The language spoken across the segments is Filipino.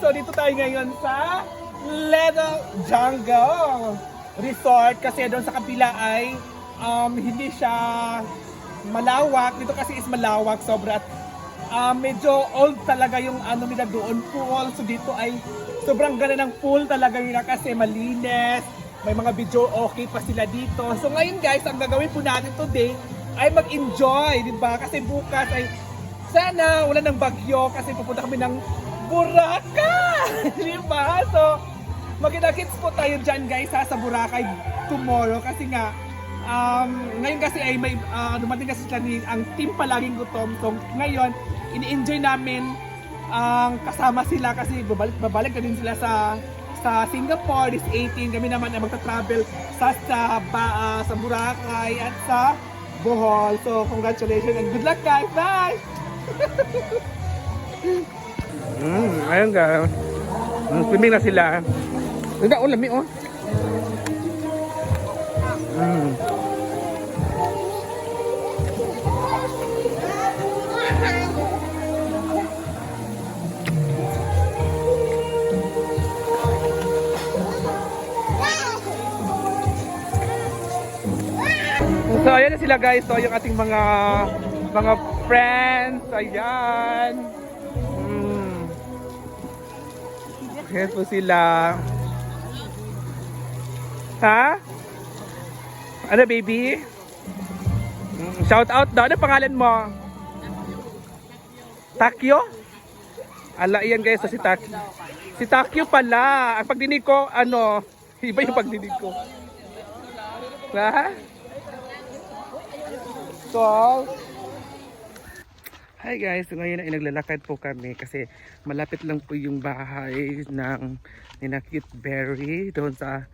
So dito tayo ngayon sa Little Jungle Resort kasi doon sa kabila ay hindi siya malawak. Dito kasi is malawak sobra at medyo old talaga yung ano nila doon, pool. So dito ay sobrang ganda ng pool talaga nila kasi malinis. May mga video okay pa sila dito. So ngayon guys, ang gagawin po natin today ay mag-enjoy, di ba? Kasi bukas ay sana wala ng bagyo kasi pupunta kami ng Boracay, di ba? So magkita-kits po tayo dyan guys sa Boracay tomorrow kasi nga ngayon kasi ay may dumating kasi sila ang team palaging gutom. So ngayon ini-enjoy namin ang kasama sila kasi babalik na din sila sa Singapore this 18. Kami naman ay magta-travel sa Boracay at sa Bohol. So congratulations and good luck guys. Bye. Ayun guys. Swimming na sila. Hindi ako lami oh. So ayan na sila guys, so yung ating mga friends, ayan. Ayan po sila. Ha? Ano baby? Shout out daw, ano pangalan mo? Takyo? Ala yan guys, so si Takyo. Si Takyo pala, ang pagdinig ko, ano, iba yung pagdinig ko. Ha? So, hi guys, so ngayon ay naglalakad po kami kasi malapit lang po yung bahay ng Nina Cute Berry doon sa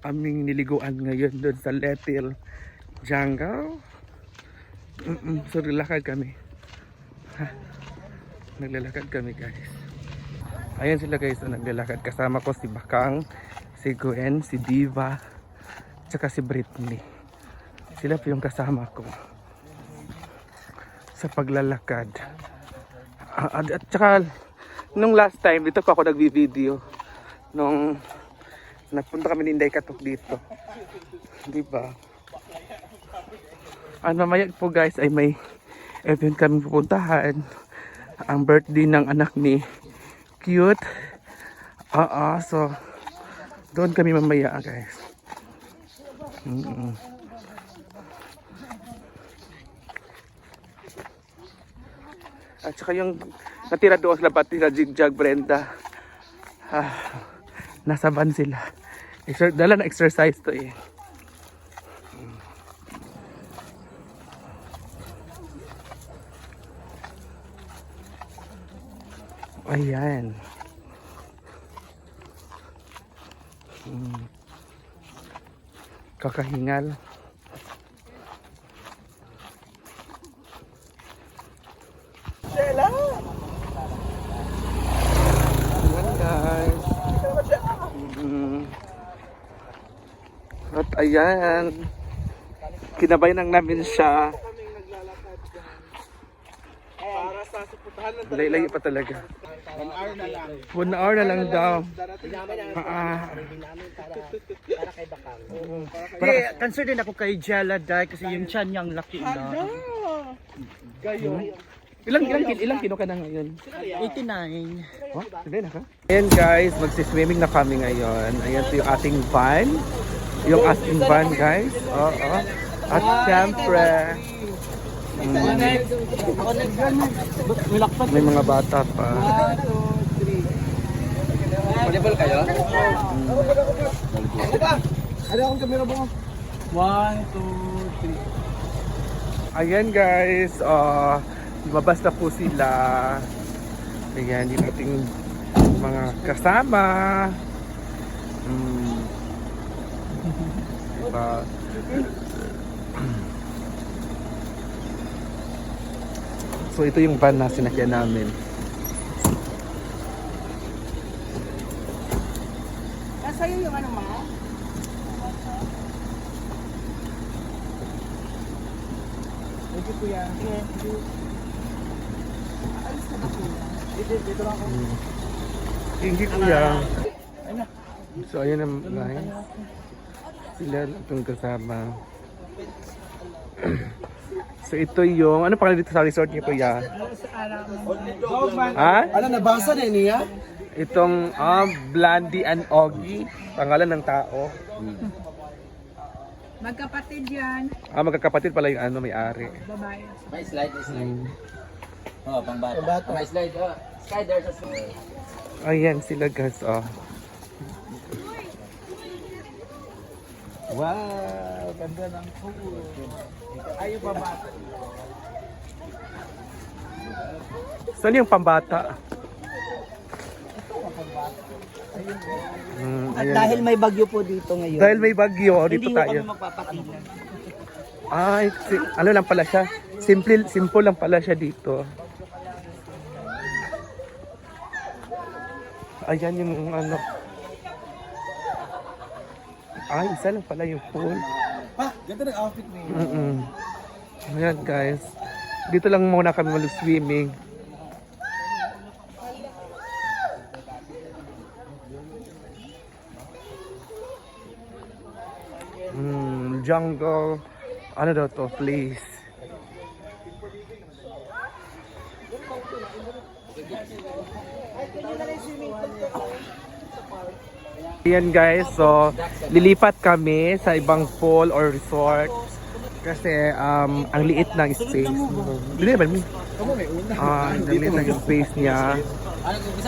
aming niliguan ngayon doon sa Little Jungle. So naglalakad kami. Naglalakad kami guys. Ayan sila guys, so, naglalakad kasama ko si Bakang, si Gwen, si Diva, tsaka si Britney. Sila po yung kasama ko sa paglalakad. At saka nung last time dito pa ako nagvi-video nung nagpunta kami ni Inday Katok dito, di ba? Mamaya po guys ay may event kami pupuntahan, ang birthday ng anak ni Cute. So doon kami mamaya guys. At saka yung natira doon sila pati na Jigjag Brenda. Nasa van sila. Dala na exercise to eh. Ayan. Kakahingal. At ayan, kinabayan namin siya. Para sa suputahan ng Layo pa talaga. 1 hour na lang. 1 hour na lang daw. Concerned din ako kay Jella dahil kasi yung tiyan niyang laki na. Gayo. Ilang kilo ka na ngayon? 89. Oh, sabi na ka? Ayan guys, magsiswimming na kami ngayon. Ayan po yung ating van. Yung ating van guys. Oo. At syempre, may mga bata pa. 1, 2, 3. Volleyball kayo? Ano akong kamera mo? 1, 2, 3. Ayan guys, lumabas na po sila. Ayan yung ating mga kasama. Diba? So ito yung van na sinakyan namin. Nasa'yo yung ano ma? Thank you kuya. Thank you. Alis na ba kuya? Dito lang ako. Hindi kuya. So ayun ang guys. Sila itong kasama. So ito yung, ano pangalan dito sa resort niyo kuya? Ha? Ano, nabasa na niya? Itong Blandy and Oggy, pangalan ng tao. Magkapatid yan. Magkakapatid pala yung ano, may-ari. Babae. May slide, may slide. Oh, pangbata. May slide, oh. Sky, there's a slide. Ayan sila guys, oh. Wow, ganda ng pool. Ayaw pa ba? Saan yung pambata? At Ayan. dahil may bagyo po dito ngayon. Dahil may bagyo, dito hindi tayo. kami magpapakilan. Ay, ano lang pala siya? Simple lang pala siya dito. Ayan yung ano. Ay, isa lang pala yung pool. Ganda ng outfit niya. Ayan guys. Dito lang muna kami mag-swimming. Jungle. Ano daw to, please? Ayan guys, so lilipat kami sa ibang pool or resort kasi ang liit ng space. Dili ba mi? Ang liit ng space niya.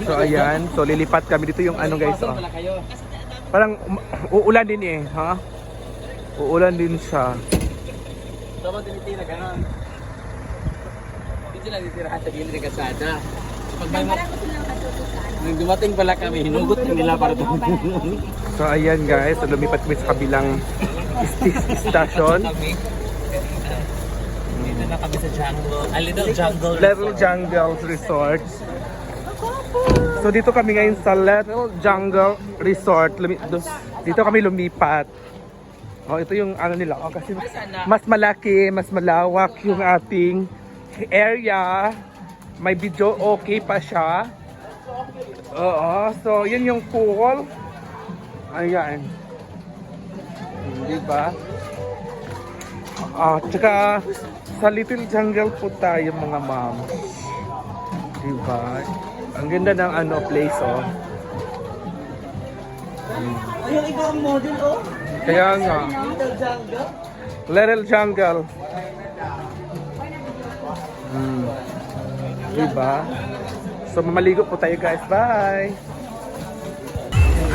So ayan, so lilipat kami dito yung ano guys, oh. Parang uulan din eh, ha? Uulan din siya. Tama tinitira ka na. Hindi na titira sa gilid ng kasada. Pag may nung dumating pala kami, hinugot na nila para doon. So ayan guys, so lumipat kami sa kabilang station. Dito na kami sa jungle. A little jungle. Little Jungle Resort. So dito kami ngayon sa Little Jungle Resort. Dito kami lumipat. Oh, ito yung ano nila. Oh, kasi mas malaki, mas malawak yung ating area. May video okay pa siya. Oo, so yun yung pool. Ayan. Diba? Tsaka sa Little Jungle po tayo mga ma'am. Diba? Ang ganda ng ano place, oh. Yung ibang model, oh. Kaya nga. Little jungle. Little Jungle. Diba? So mamaligo po tayo guys. Bye!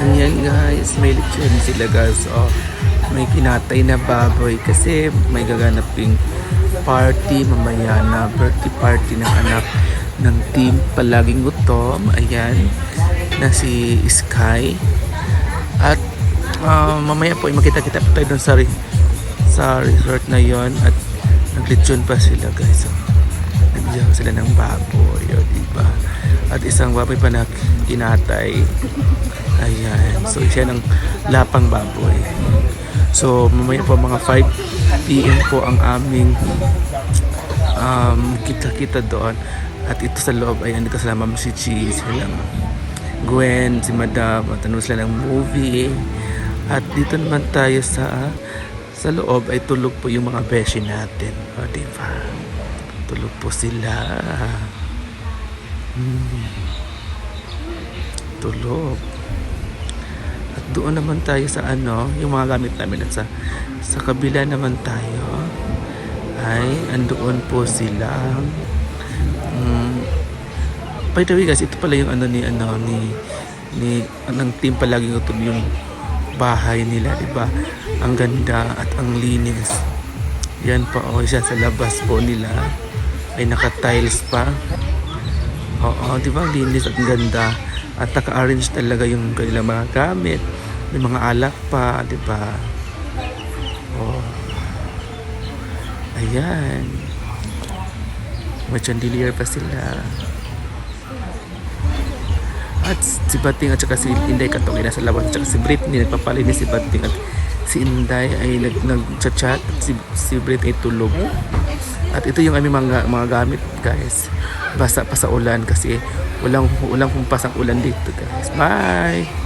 Ayan guys, may lechon sila guys. Oh, may kinatay na baboy kasi may gaganaping party mamaya na birthday party ng anak ng team Palaging Gutom. Ayan, na si Sky. At mamaya po ay makita-kita po tayo dun sa resort na yon at naglechon pa sila guys. Oh, nagdiyaw sila ng baboy, oh, diba? At isang baboy pa na kinatay. Ayan, so siya ng lapang baboy. So mamaya po mga 5 PM po ang aming kita-kita doon. At ito sa loob ay andito sila Ma'am si Chi, silang Gwen, si Madam, at ano sila ng movie. At dito naman tayo sa loob ay tulog po yung mga beshi natin. O diba? Tulog po sila. Tulog. At doon naman tayo sa ano, yung mga gamit namin. At sa kabila naman tayo ay andoon po sila. By the way guys, ito pala yung ano ni ng team Palaging Gutom, yung bahay nila, diba? Ang ganda at ang linis. Yan pa, oh, siya sa labas po nila ay naka-tiles pa. Oo, diba? Linis at ganda. At naka-arrange talaga yung kanilang mga gamit. May mga alak pa, diba? Oh. Ayan. May chandelier pa sila. At si Bating at saka si Inday Katong ay nasa labas. At saka si Britney nagpapalinis si Bating. At si Inday ay nag-chat at si Britney ay tulog. At ito yung aming mga gamit guys. Basa pa sa ulan kasi walang humpasang ulan dito guys. Bye!